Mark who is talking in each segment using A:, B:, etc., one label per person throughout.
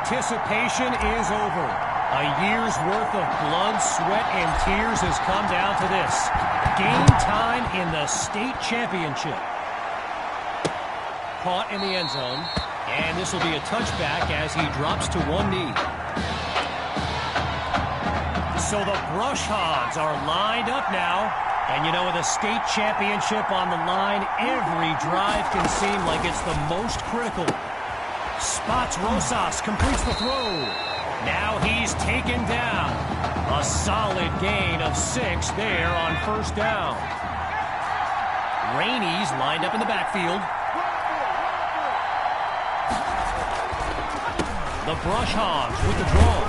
A: anticipation is over. A year's worth of blood, sweat, and tears has come down to this. Game time in the state championship. Caught in the end zone. And this will be a touchback as he drops to one knee. So the Brush Hogs are lined up now. And you know, with a state championship on the line, every drive can seem like it's the most critical. Spots Rosas, completes the throw. Now he's taken down. A solid gain of 6 there on first down. Rainey's lined up in the backfield. The Brush Hogs with the draw.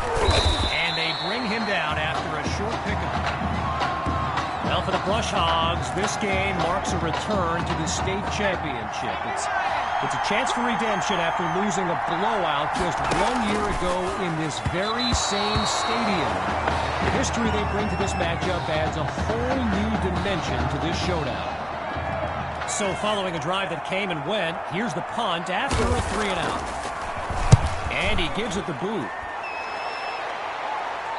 A: And they bring him down after a short pickup. Well, for the Brush Hogs, this game marks a return to the state championship. It's a chance for redemption after losing a blowout just 1 year ago in this very same stadium. The history they bring to this matchup adds a whole new dimension to this showdown. So following a drive that came and went, here's the punt after a 3-and-out. And he gives it the boot.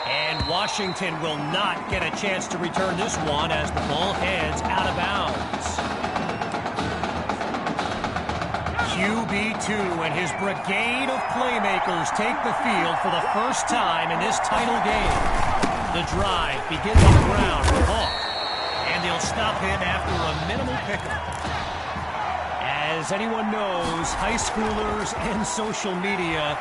A: And Washington will not get a chance to return this one as the ball heads out of bounds. QB2 and his brigade of playmakers take the field for the first time in this title game. The drive begins on the ground with Hawk. And they'll stop him after a minimal pickup. As anyone knows, high schoolers and social media,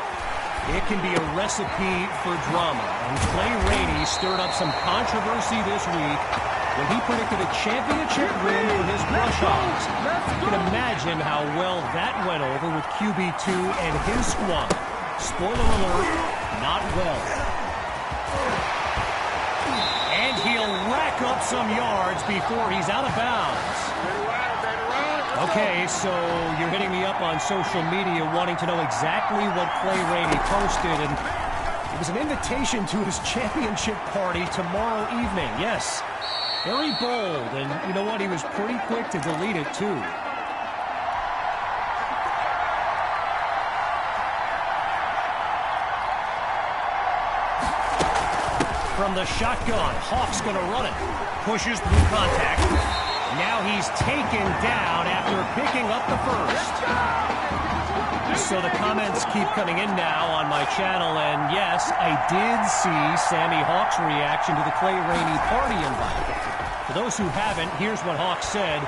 A: it can be a recipe for drama. And Clay Rainey stirred up some controversy this week when he predicted a championship win for his Brush Hogs. You can imagine how well that went over with QB2 and his squad. Spoiler alert, not well. And he'll rack up some yards before he's out of bounds. Okay, so you're hitting me up on social media wanting to know exactly what Clay Rainey posted, and it was an invitation to his championship party tomorrow evening. Yes, very bold, and you know what? He was pretty quick to delete it, too. From the shotgun, Hawk's going to run it. Pushes through contact. Now he's taken down after picking up the first. So the comments keep coming in now on my channel, and yes, I did see Sammy Hawk's reaction to the Clay Rainey party invite. For those who haven't, here's what Hawk said.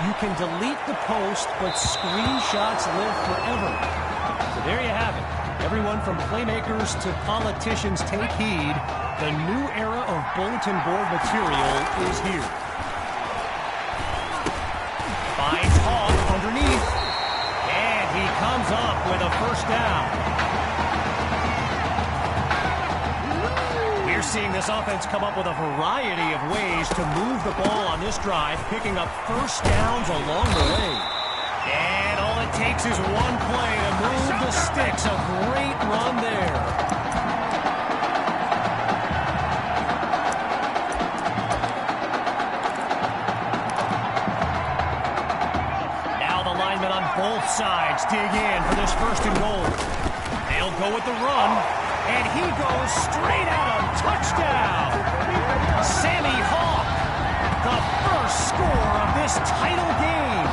A: You can delete the post, but screenshots live forever. So there you have it. Everyone from playmakers to politicians, take heed. The new era of bulletin board material is here. Finds Hawk underneath. And he comes up with a first down. We're seeing this offense come up with a variety of ways to move the ball on this drive, picking up first downs along the way. And all it takes is one play to move the sticks. A great run there. Both sides dig in for this first and goal. They'll go with the run, and he goes straight at him. Touchdown! Sammy Hawk, the first score of this title game.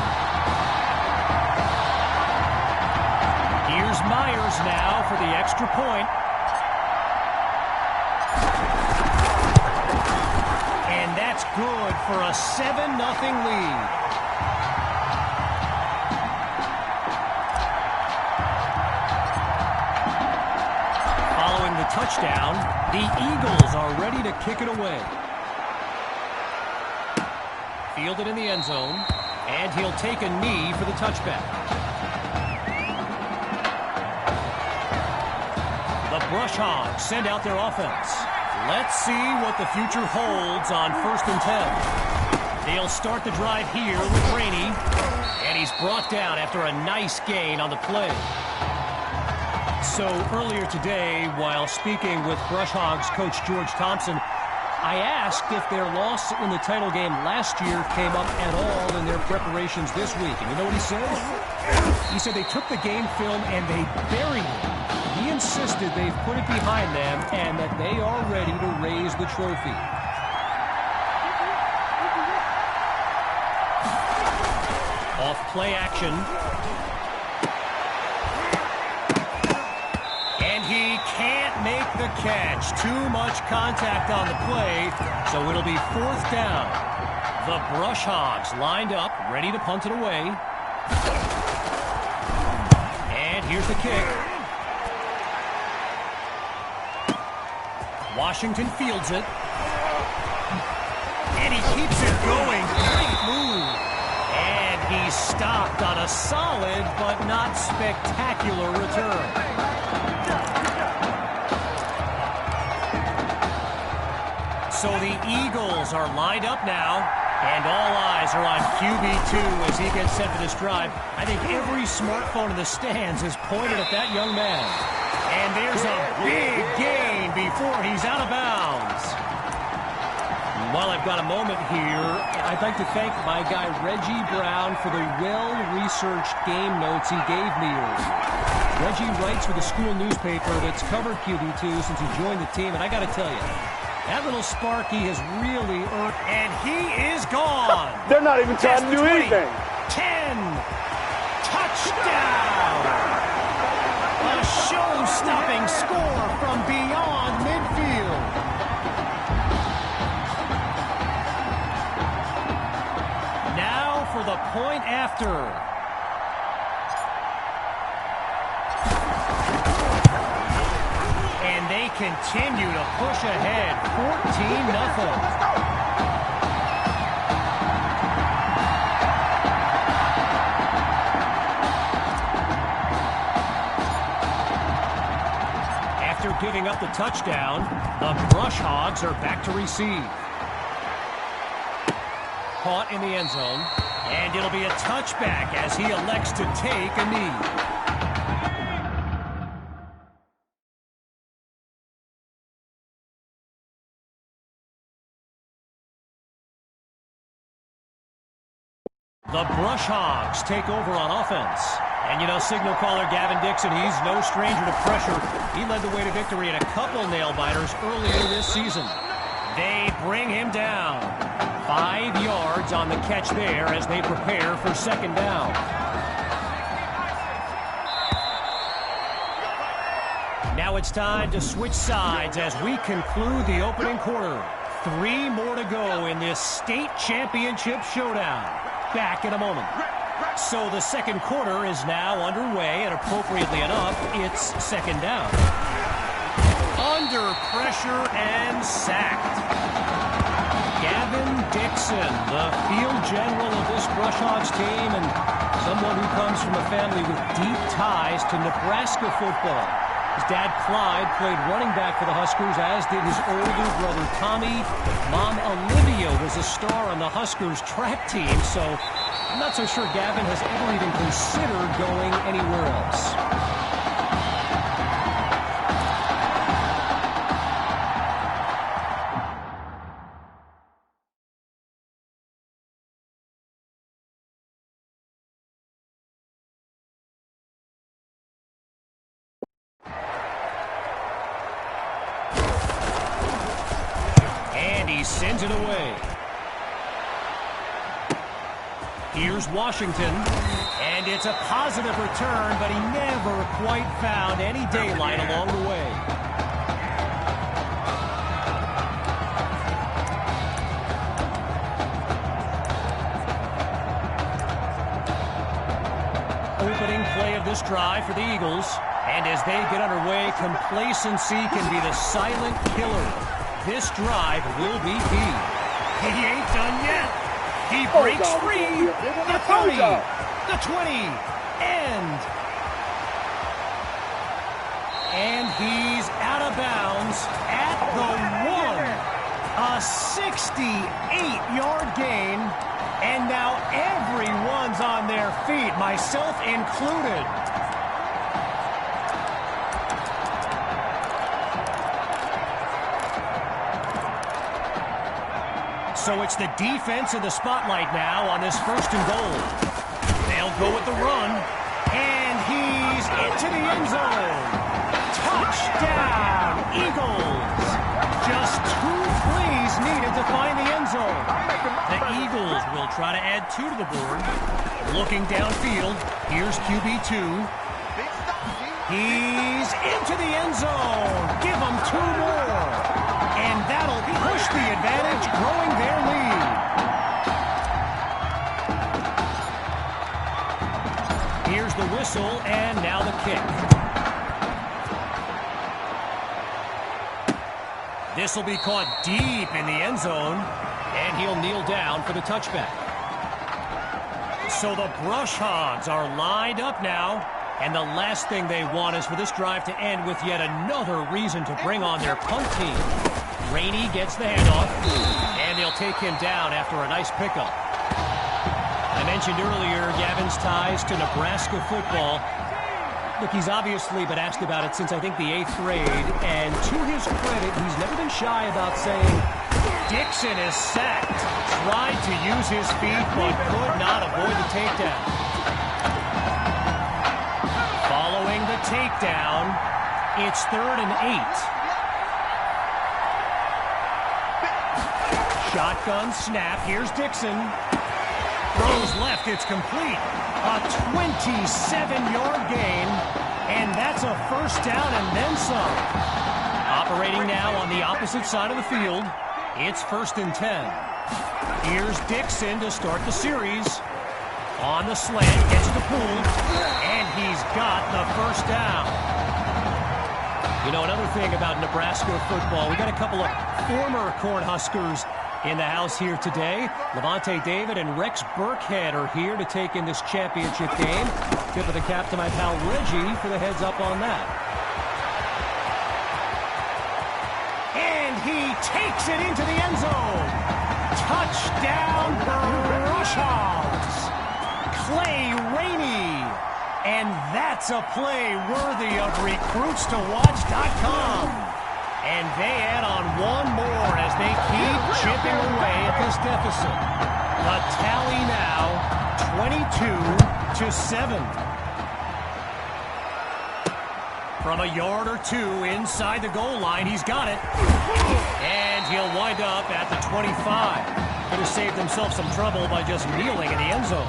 A: Here's Myers now for the extra point. And that's good for a 7-0 lead. Touchdown. The Eagles are ready to kick it away. Fielded in the end zone, and he'll take a knee for the touchback. The Brush Hogs send out their offense. Let's see what the future holds on 1st and 10. They'll start the drive here with Rainey, and he's brought down after a nice gain on the play. So earlier today, while speaking with Brush Hogs coach George Thompson, I asked if their loss in the title game last year came up at all in their preparations this week. And you know what he said? He said they took the game film and they buried it. He insisted they've put it behind them and that they are ready to raise the trophy. Off play action. And he can't make the catch. Too much contact on the play, so it'll be 4th down. The Brush Hogs lined up, ready to punt it away. And here's the kick. Washington fields it. And he keeps it going. Great move. And he's stopped on a solid but not spectacular return. So the Eagles are lined up now, and all eyes are on QB2 as he gets set for this drive. I think every smartphone in the stands is pointed at that young man. And there's a big gain before he's out of bounds. While I've got a moment here, I'd like to thank my guy Reggie Brown for the well-researched game notes he gave me earlier. Reggie writes for the school newspaper that's covered QB2 since he joined the team, and I got to tell you, that little Sparky has really earned, and he is gone.
B: They're not even trying to do
A: 20,
B: anything.
A: 10, touchdown. A show-stopping score from beyond midfield. Now for the point after. And they continue to push ahead, 14-0. After giving up the touchdown, the Brush Hogs are back to receive. Caught in the end zone, and it'll be a touchback as he elects to take a knee. The Brush Hogs take over on offense. And, you know, signal caller Gavin Dixon, he's no stranger to pressure. He led the way to victory in a couple nail-biters earlier this season. They bring him down. 5 yards on the catch there as they prepare for 2nd down. Now it's time to switch sides as we conclude the opening quarter. 3 more to go in this state championship showdown. Back in a moment. So the 2nd quarter is now underway, and appropriately enough, it's 2nd down. Under pressure and sacked. Gavin Dixon, the field general of this Brush Hogs team, and someone who comes from a family with deep ties to Nebraska football. His dad, Clyde, played running back for the Huskers, as did his older brother, Tommy. Mom, Olivia, was a star on the Huskers track team, so I'm not so sure Gavin has ever even considered going anywhere else. And he sends it away. Here's Washington, and it's a positive return, but he never quite found any daylight along the way. Opening play of this drive for the Eagles, and as they get underway, complacency can be the silent killer. This drive will be key. He ain't done yet. He breaks free. The 30, the 20, and he's out of bounds at the 1. A 68-yard gain, and now everyone's on their feet, myself included. So it's the defense in the spotlight now on this 1st and goal. They'll go with the run, and he's into the end zone. Touchdown, Eagles! Just 2 plays needed to find the end zone. The Eagles will try to add 2 to the board. Looking downfield, here's QB2. He's into the end zone. Give them 2 more. And that'll push the advantage, growing their lead. Here's the whistle, and now the kick. This will be caught deep in the end zone, and he'll kneel down for the touchback. So the Brush Hogs are lined up now, and the last thing they want is for this drive to end with yet another reason to bring on their punt team. Rainey gets the handoff, and they'll take him down after a nice pickup. I mentioned earlier Gavin's ties to Nebraska football. Look, he's obviously been asked about it since, I think, the 8th grade, and to his credit, he's never been shy about saying, Dixon is sacked. Tried to use his feet, but could not avoid the takedown. Following the takedown, it's 3rd and 8. Shotgun snap. Here's Dixon. Throws left. It's complete. A 27-yard gain, and that's a first down and then some. Operating now on the opposite side of the field, it's 1st and 10. Here's Dixon to start the series. On the slant, gets the pool, and he's got the first down. You know, another thing about Nebraska football, we got a couple of former Cornhuskers in the house here today. Levante David and Rex Burkhead are here to take in this championship game. Tip of the cap to my pal Reggie for the heads up on that. And he takes it into the end zone. Touchdown, Brush Hogs. Clay Rainey. And that's a play worthy of recruitstowatch.com. And they add on 1 more as they keep chipping away at this deficit. The tally now, 22-7. From a yard or 2 inside the goal line, he's got it. And he'll wind up at the 25. Could have saved himself some trouble by just kneeling in the end zone.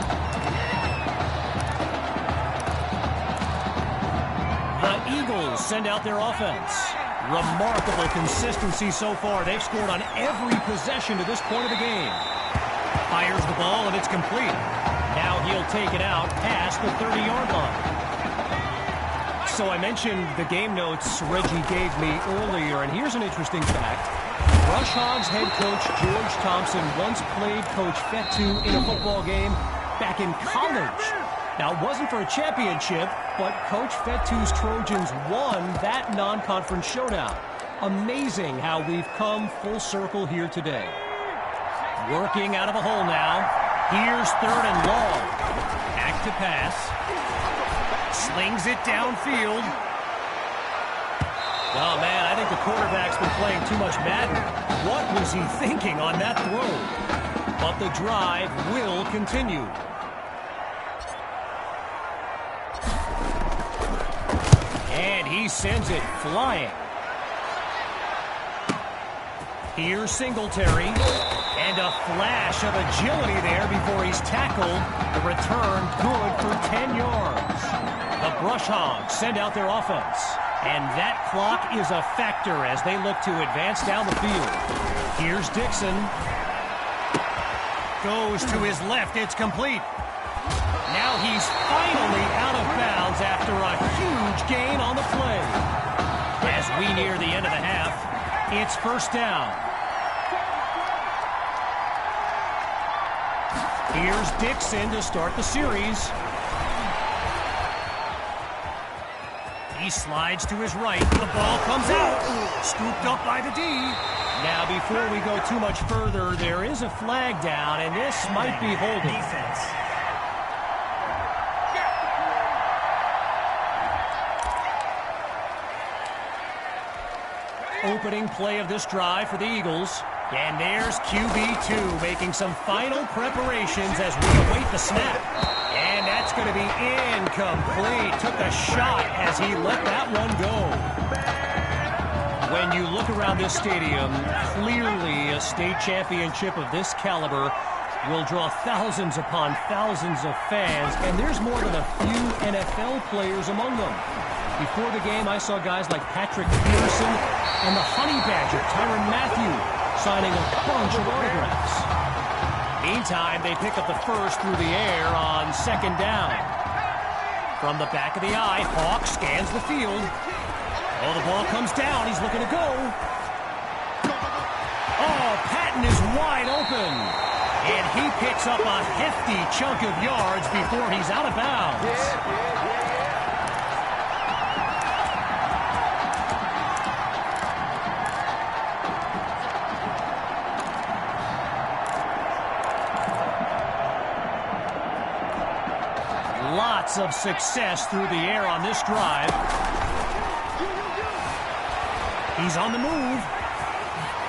A: The Eagles send out their offense. Remarkable consistency so far. They've scored on every possession to this point of the game. Fires the ball, and it's complete. Now he'll take it out past the 30-yard line. So I mentioned the game notes Reggie gave me earlier, and here's an interesting fact. Brush Hogs head coach George Thompson once played Coach Fetu in a football game back in college. Now, it wasn't for a championship, but Coach Fetu's Trojans won that non-conference showdown. Amazing how we've come full circle here today. Working out of a hole now. Here's 3rd and long. Back to pass. Slings it downfield. Oh, man, I think the quarterback's been playing too much Madden. What was he thinking on that throw? But the drive will continue. And he sends it flying. Here's Singletary. And a flash of agility there before he's tackled. The return good for 10 yards. The Brush Hogs send out their offense. And that clock is a factor as they look to advance down the field. Here's Dixon. Goes to his left. It's complete. Now he's finally out of bounds after a huge gain on the play. As we near the end of the half, it's 1st down. Here's Dixon to start the series. He slides to his right. The ball comes out. Scooped up by the D. Now, before we go too much further, there is a flag down, and this might be holding. Defense. Opening play of this drive for the Eagles. And there's QB2 making some final preparations as we await the snap. And that's going to be incomplete. Took a shot as he let that one go. When you look around this stadium, clearly a state championship of this caliber will draw thousands upon thousands of fans, and there's more than a few NFL players among them. Before the game, I saw guys like Patrick Pearson and the Honey Badger, Tyrann Mathieu, signing a bunch of autographs. Meantime, they pick up the first through the air on second down. From the back of the eye, Hawk scans the field. Oh, the ball comes down. He's looking to go. Oh, Patton is wide open. And he picks up a hefty chunk of yards before he's out of bounds. Lots of success through the air on this drive. He's on the move.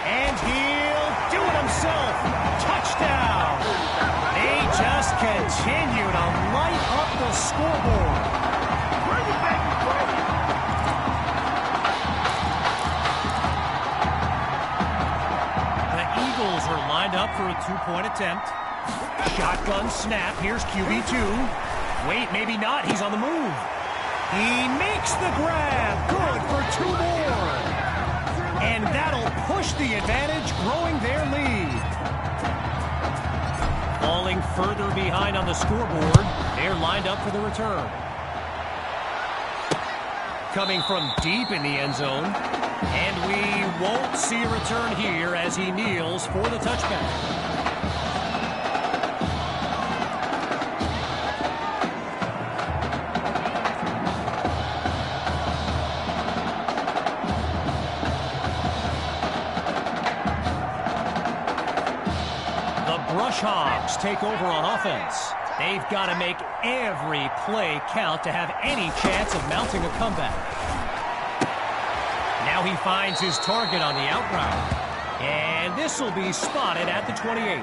A: And he'll do it himself. Touchdown. They just continue to light up the scoreboard. The Eagles are lined up for a two-point attempt. Shotgun snap. Here's QB2. Wait, maybe not. He's on the move. He makes the grab. Good for two more. And that'll push the advantage, growing their lead. Falling further behind on the scoreboard, they're lined up for the return. Coming from deep in the end zone. And we won't see a return here as he kneels for the touchback. Hogs take over on offense. They've got to make every play count to have any chance of mounting a comeback. Now he finds his target on the out route. And this will be spotted at the 28.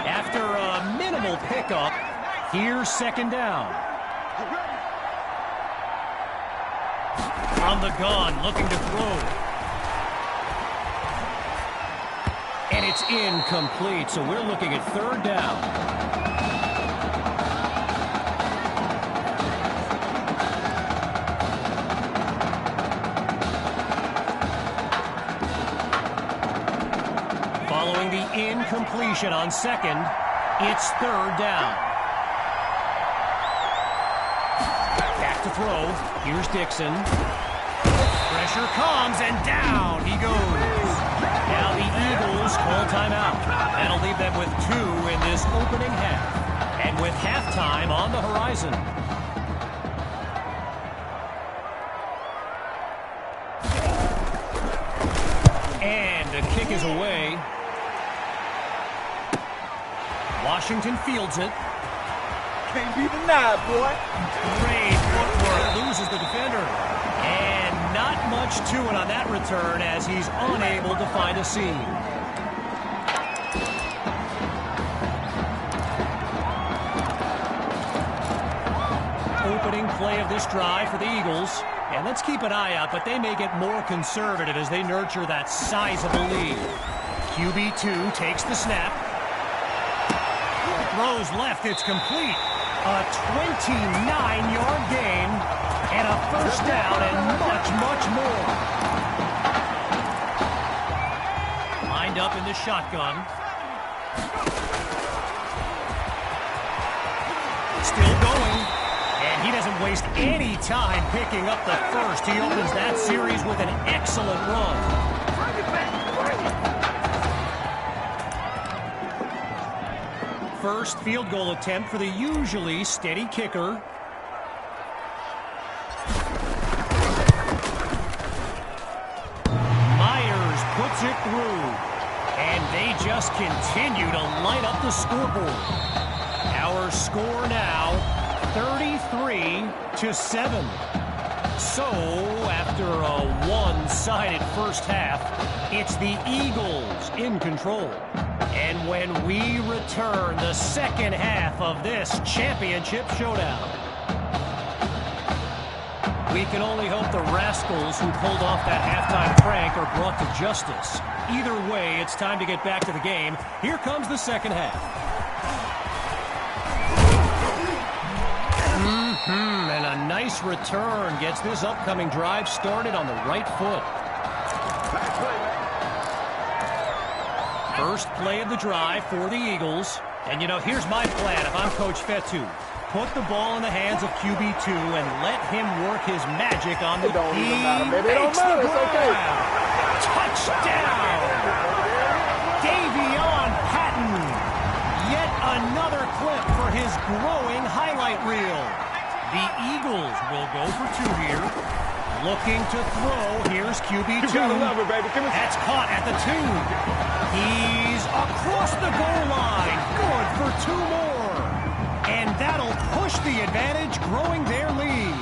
A: After a minimal pickup, here's second down. From the gun, looking to throw. And it's incomplete, so we're looking at third down. Following the incompletion on second, it's third down. Back to throw. Here's Dixon. Pressure comes, and down he goes. Now the Eagles call timeout. That'll leave them with 2 in this opening half. And with halftime on the horizon. And a kick is away. Washington fields it.
B: Can't be denied, boy.
A: Great footwork. Loses the defender. And not much to it on that return as he's unable to find a seam. Opening play of this drive for the Eagles. And let's keep an eye out, but they may get more conservative as they nurture that sizable lead. QB2 takes the snap. Throws left, it's complete. A 29-yard gain. And a first down and much, much more. Lined up in the shotgun. Still going. And he doesn't waste any time picking up the first. He opens that series with an excellent run. First field goal attempt for the usually steady kicker. Puts it through, and they just continue to light up the scoreboard. Our score now, 33-7. So, after a one-sided first half, it's the Eagles in control. And when we return the second half of this championship showdown, We can only hope the rascals who pulled off that halftime prank are brought to justice. Either way, it's time to get back to the game. Here comes the second half. And a nice return gets this upcoming drive started on the right foot. First play of the drive for the Eagles. And, you know, here's my plan if I'm Coach Fetu. Put the ball in the hands of QB2 and let him work his magic on the
B: don't even matter, baby. It don't
A: makes the
B: matter. It's okay.
A: grab. Touchdown! Davion Patton. Yet another clip for his growing highlight reel. The Eagles will go for two here. Looking to throw. Here's QB2.
B: You gotta love it, baby.
A: That's caught at the 2. He's across the goal line. Good for 2 more. And that'll push the advantage, growing their lead.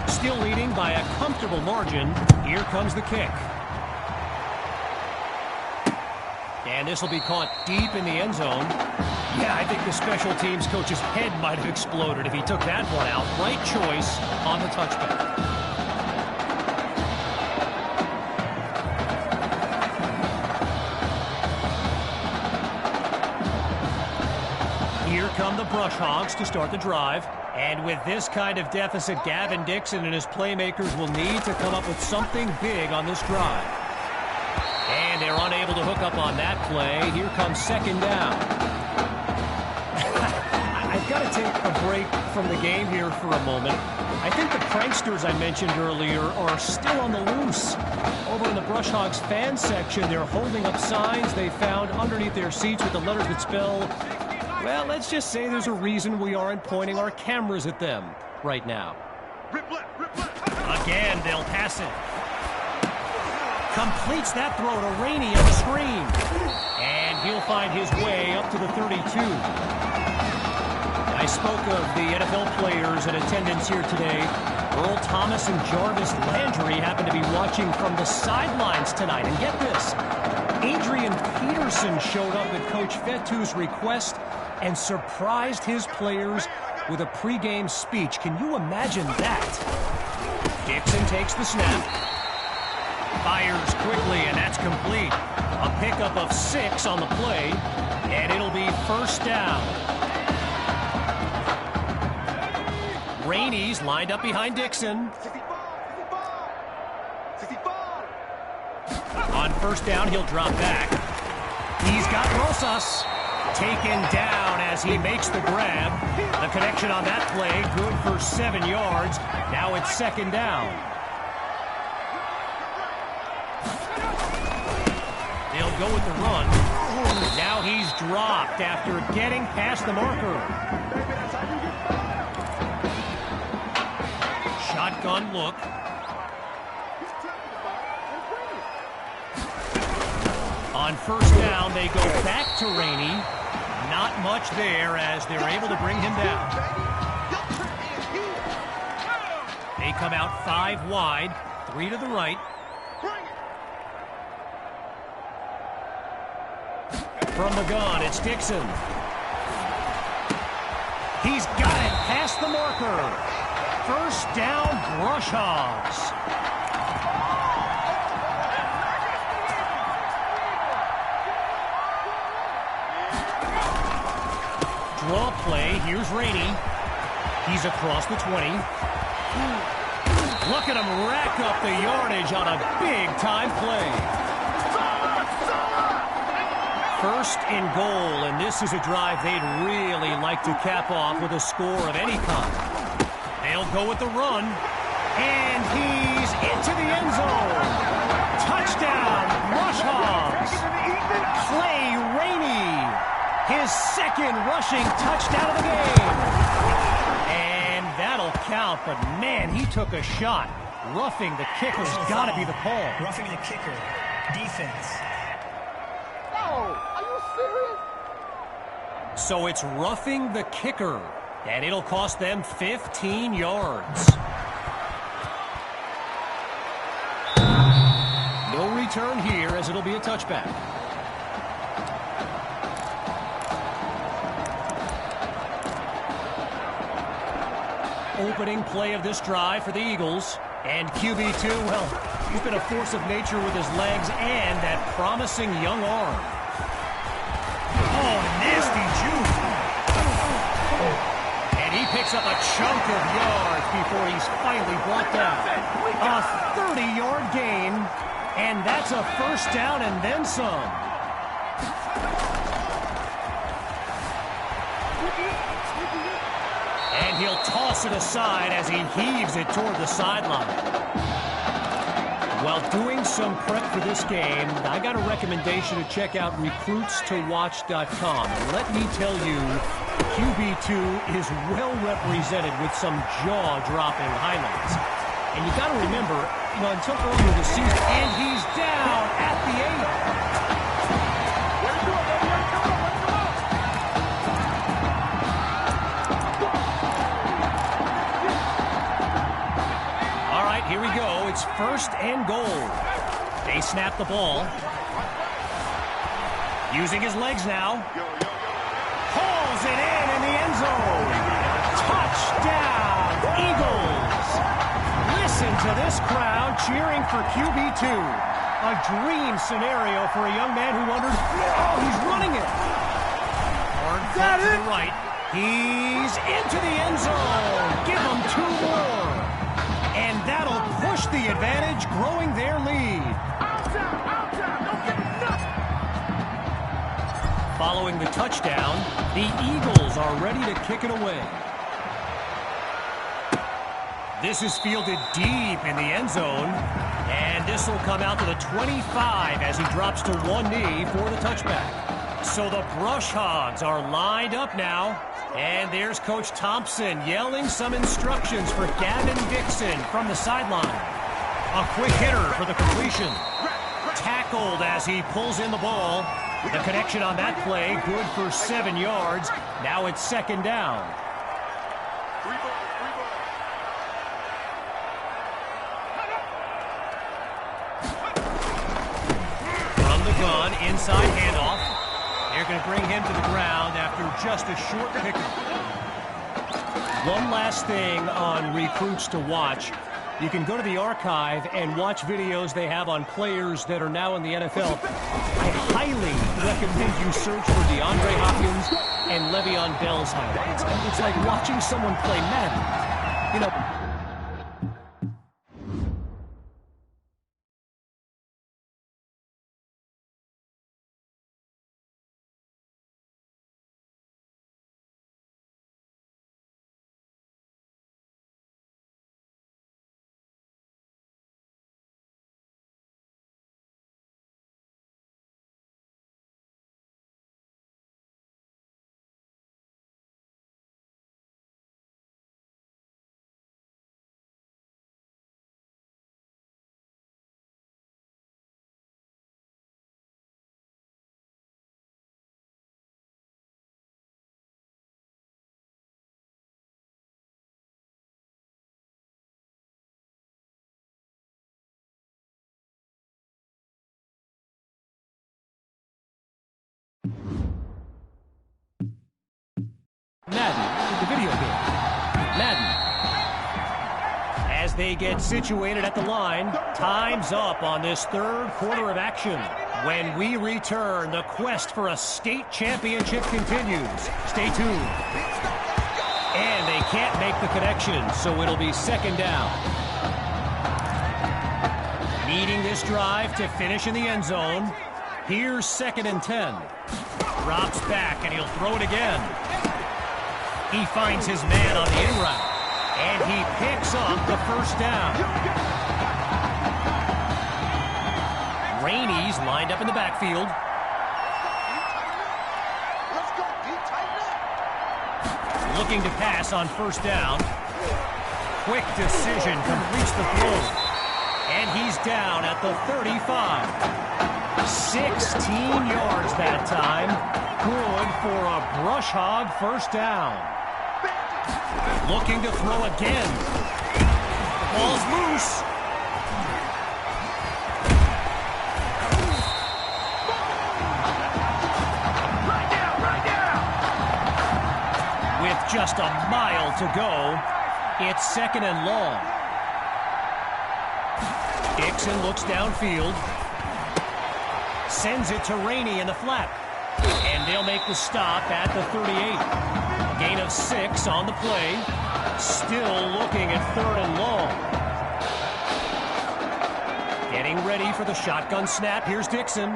A: Still leading by a comfortable margin. Here comes the kick. And this will be caught deep in the end zone. Yeah, I think the special teams coach's head might have exploded if he took that one out. Right choice on the touchback. Here come the Brush Hogs to start the drive. And with this kind of deficit, Gavin Dixon and his playmakers will need to come up with something big on this drive. And they're unable to hook up on that play. Here comes second down. I've got to take a break from the game here for a moment. I think the pranksters I mentioned earlier are still on the loose. Over in the Brush Hogs fan section, they're holding up signs they found underneath their seats with the letters that spell, well, let's just say there's a reason we aren't pointing our cameras at them right now. Again, they'll pass it. Completes that throw to Rainey on the screen. And he'll find his way up to the 32. I spoke of the NFL players in attendance here today. Earl Thomas and Jarvis Landry happen to be watching from the sidelines tonight. And get this, Adrian Peterson showed up at Coach Fetu's request and surprised his players with a pregame speech. Can you imagine that? Dixon takes the snap. Fires quickly, and that's complete. A pickup of 6 on the play, and it'll be first down. Rainey's lined up behind Dixon. On first down, he'll drop back. He's got Rosas taken down as he makes the grab. The connection on that play, good for 7 yards. Now it's second down. They'll go with the run. Now he's dropped after getting past the marker. Shotgun look. On first down, they go back to Rainey. Not much there as they're able to bring him down. They come out 5 wide, 3 to the right. From the gun, it's Dixon. He's got it past the marker. First down, Brush Hogs. Draw play, here's Rainey. He's across the 20. Look at him rack up the yardage on a big-time play. First and goal, and this is a drive they'd really like to cap off with a score of any kind. They'll go with the run, and he's into the end zone. Touchdown, Brush Hogs. Clay Rainey, his second rushing touchdown of the game. And that'll count, but man, he took a shot. Roughing the kicker's got to be the call.
C: Roughing the kicker, defense.
B: Are you serious?
A: So it's roughing the kicker, and it'll cost them 15 yards. No return here as it'll be a touchback. opening play of this drive for the Eagles. And QB2, well, he's been a force of nature with his legs and that promising young arm. Oh, nasty juke. And he picks up a chunk of yards before he's finally brought down. A 30-yard gain, and that's a first down and then some. And he'll toss it aside as he heaves it toward the sideline. While doing some prep for this game, I got a recommendation to check out recruitstowatch.com. And let me tell you, QB2 is well represented with some jaw-dropping highlights. And you got to remember, until earlier this season, and he's down at the 8. Here we go. It's first and goal. They snap the ball. Using his legs now. Hauls it in the end zone. Touchdown, Eagles. Listen to this crowd cheering for QB2. A dream scenario for a young man who wondered, oh, he's running it. Hard cut to the right. He's into the end zone. Give him 2 more. And that'll push the advantage, growing their lead.
B: Don't give him nothing.
A: Following the touchdown, the Eagles are ready to kick it away. This is fielded deep in the end zone, and this will come out to the 25 as he drops to one knee for the touchback. So the Brush Hogs are lined up now. And there's Coach Thompson yelling some instructions for Gavin Dixon from the sideline. A quick hitter for the completion. Tackled as he pulls in the ball. The connection on that play, good for 7 yards. Now it's second down. From the gun, inside handoff. They're going to bring him to the ground after just a short pickup. One last thing on Recruits to Watch. You can go to the archive and watch videos they have on players that are now in the NFL. I highly recommend you search for DeAndre Hopkins and Le'Veon Bell's highlights. It's like watching someone play Madden. You know... Madden, the video game. Madden. As they get situated at the line, time's up on this third quarter of action. When we return, the quest for a state championship continues. Stay tuned. And they can't make the connection, so it'll be second down. Needing this drive to finish in the end zone. Here's 2nd and 10. Drops back, and he'll throw it again. He finds his man on the in route, and he picks up the first down. Rainey's lined up in the backfield. Looking to pass on first down. Quick decision, completes the throw. And he's down at the 35. 16 yards that time. Good for a Brush Hog first down. Looking to throw again. The ball's loose. With just a mile to go, It's second and long. Dixon looks downfield. Sends it to Rainey in the flat. And they'll make the stop at the 38. A gain of 6 on the play. Still looking at third and long. Getting ready for the shotgun snap. Here's Dixon.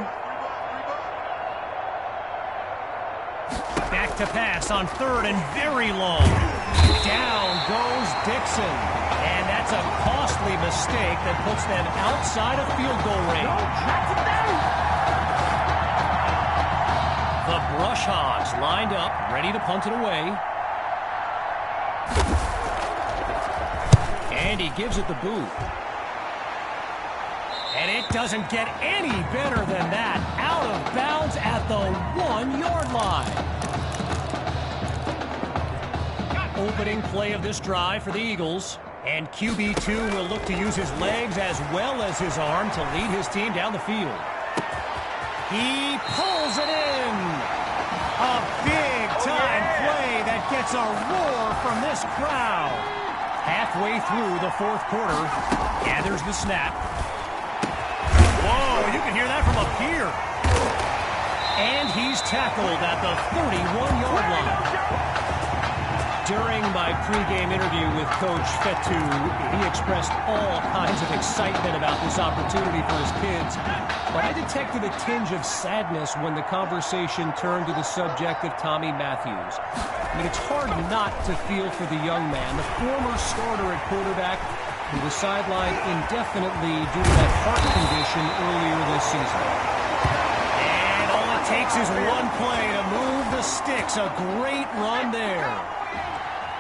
A: Back to pass on third and very long. Down goes Dixon. And that's a costly mistake that puts them outside of field goal range. The Brush Hogs lined up, ready to punt it away. And he gives it the boot. And it doesn't get any better than that. Out of bounds at the 1-yard line. Opening play of this drive for the Eagles. And QB2 will look to use his legs as well as his arm to lead his team down the field. He pulls it in. A big-time play that gets a roar from this crowd. Halfway through the fourth quarter, gathers the snap. Whoa, you can hear that from up here. And he's tackled at the 31-yard line. During my pregame interview with Coach Fetu, he expressed all kinds of excitement about this opportunity for his kids. But I detected a tinge of sadness when the conversation turned to the subject of Tommy Matthews. I mean, it's hard not to feel for the young man, the former starter at quarterback, who was sidelined indefinitely due to that heart condition earlier this season. And all it takes is one play to move the sticks. A great run there.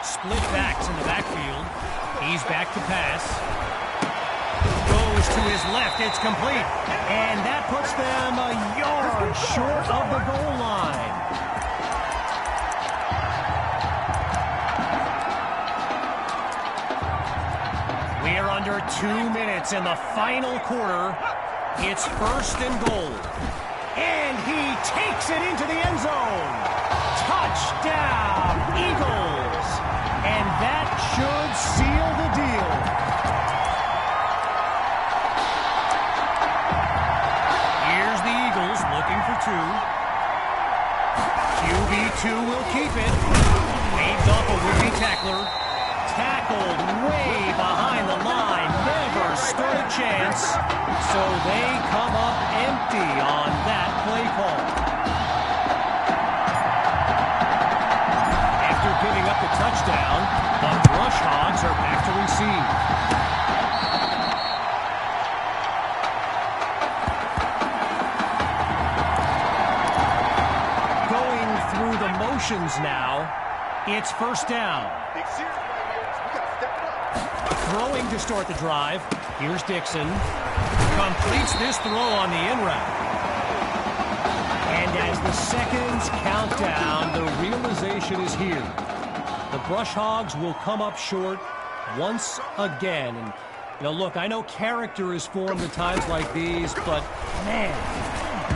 A: Split backs in the backfield. He's back to pass. Goes to his left. It's complete. And that puts them a yard short of the goal line. We are under 2 minutes in the final quarter. It's first and goal. And he takes it into the end zone. Touchdown, Eagles. And that should seal the deal. Here's the Eagles looking for 2. QB2 will keep it. Waves off a would-be tackler. Tackled way behind the line. Never stood a chance. So they come up empty on that play call. Giving up the touchdown, the Brush Hogs are back to receive. Going through the motions now, it's first down. Throwing to start the drive, here's Dixon. Completes this throw on the in route. And as the seconds count down, the realization is here. The Brush Hogs will come up short once again. And, you know, look, I know character is formed at times like these, but, man,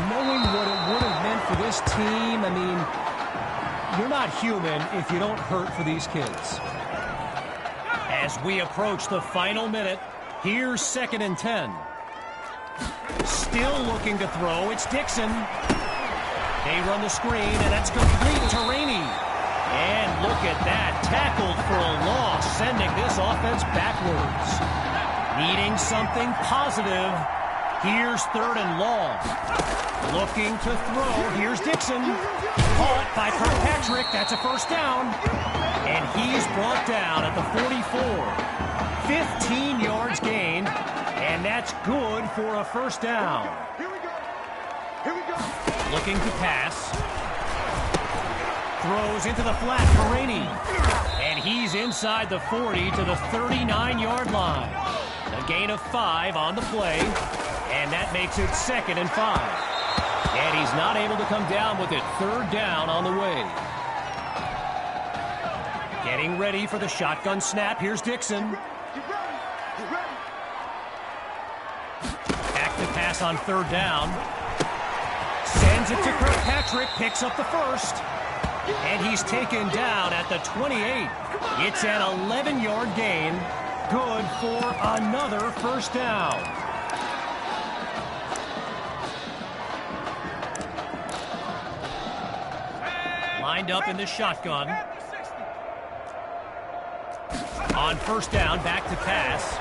A: knowing what it would have meant for this team, I mean, you're not human if you don't hurt for these kids. As we approach the final minute, here's second and 10. Still looking to throw, it's Dixon. They run the screen, and that's complete to Rainey. And look at that, tackled for a loss, sending this offense backwards. Needing something positive, here's third and long. Looking to throw, here's Dixon. Caught by Kirkpatrick, that's a first down. And he's brought down at the 44. 15 yards gained, and that's good for a first down. Looking to pass. Throws into the flat for Rainey. And he's inside the 40 to the 39-yard line. A gain of 5 on the play. And that makes it second and 5. And he's not able to come down with it. Third down on the way. Getting ready for the shotgun snap. Here's Dixon. Back to pass on third down. Sends it to Kirkpatrick. Picks up the first. And he's taken down at the 28. It's an 11-yard gain. Good for another first down. Lined up in the shotgun. On first down, back to pass.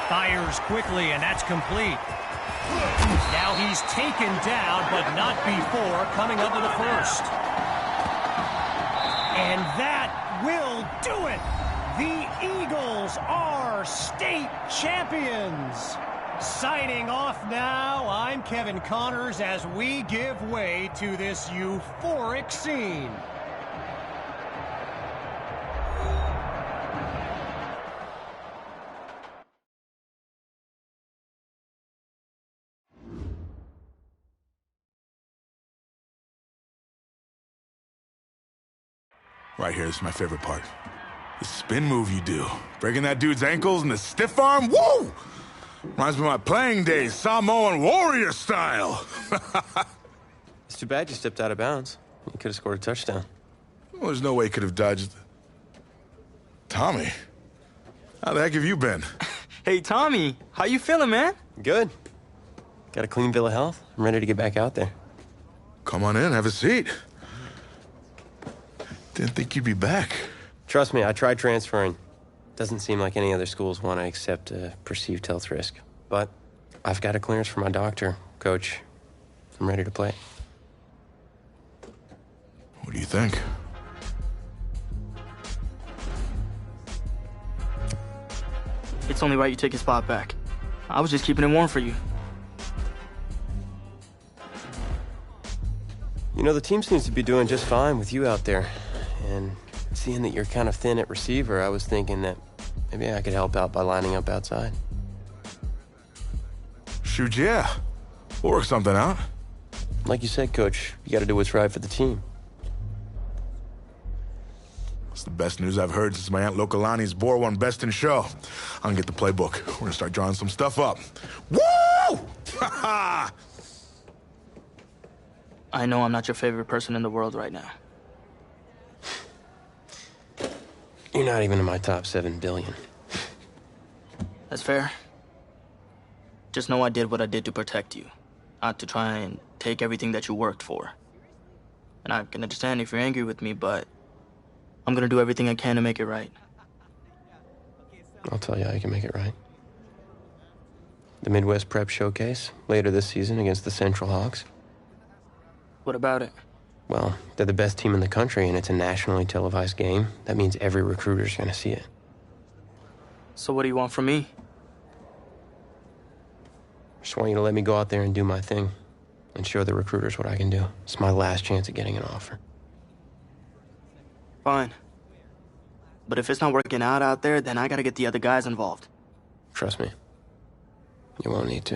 A: Fires quickly, and that's complete. Now he's taken down, but not before coming up with a first. And that will do it. The Eagles are state champions. Signing off now, I'm Kevin Connors as we give way to this euphoric scene.
D: Right here, this is my favorite part. The spin move you do. Breaking that dude's ankles and the stiff arm, woo! Reminds me of my playing days, Samoan warrior style.
E: It's too bad you stepped out of bounds. You could have scored a touchdown.
D: Well, there's no way he could have dodged. Tommy, how the heck have you been?
F: Hey, Tommy, how you feeling, man?
E: Good. Got a clean bill of health. I'm ready to get back out there.
D: Come on in, have a seat. Didn't think you'd be back.
E: Trust me, I tried transferring. Doesn't seem like any other schools want to accept a perceived health risk. But I've got a clearance from my doctor, Coach. I'm ready to play.
D: What do you think?
F: It's only right you take a spot back. I was just keeping it warm for you.
E: You know, the team seems to be doing just fine with you out there. And seeing that you're kind of thin at receiver, I was thinking that maybe I could help out by lining up outside.
D: Shoot, yeah. We'll work something out.
E: Like you said, Coach, you got to do what's right for the team.
D: It's the best news I've heard since my Aunt Lokalani's Boar won Best in Show. I'm gonna get the playbook. We're gonna start drawing some stuff up. Woo! Ha ha!
F: I know I'm not your favorite person in the world right now.
E: You're not even in my top 7 billion.
F: That's fair. Just know I did what I did to protect you, not to try and take everything that you worked for. And I can understand if you're angry with me, but I'm gonna do everything I can to make it right.
E: I'll tell you how you can make it right. The Midwest Prep Showcase, later this season against the Central Hawks.
F: What about it?
E: Well, they're the best team in the country, and it's a nationally televised game. That means every recruiter's gonna see it.
F: So what do you want from me?
E: Just want you to let me go out there and do my thing and show the recruiters what I can do. It's my last chance at getting an offer.
F: Fine. But if it's not working out there, then I gotta get the other guys involved.
E: Trust me, you won't need to.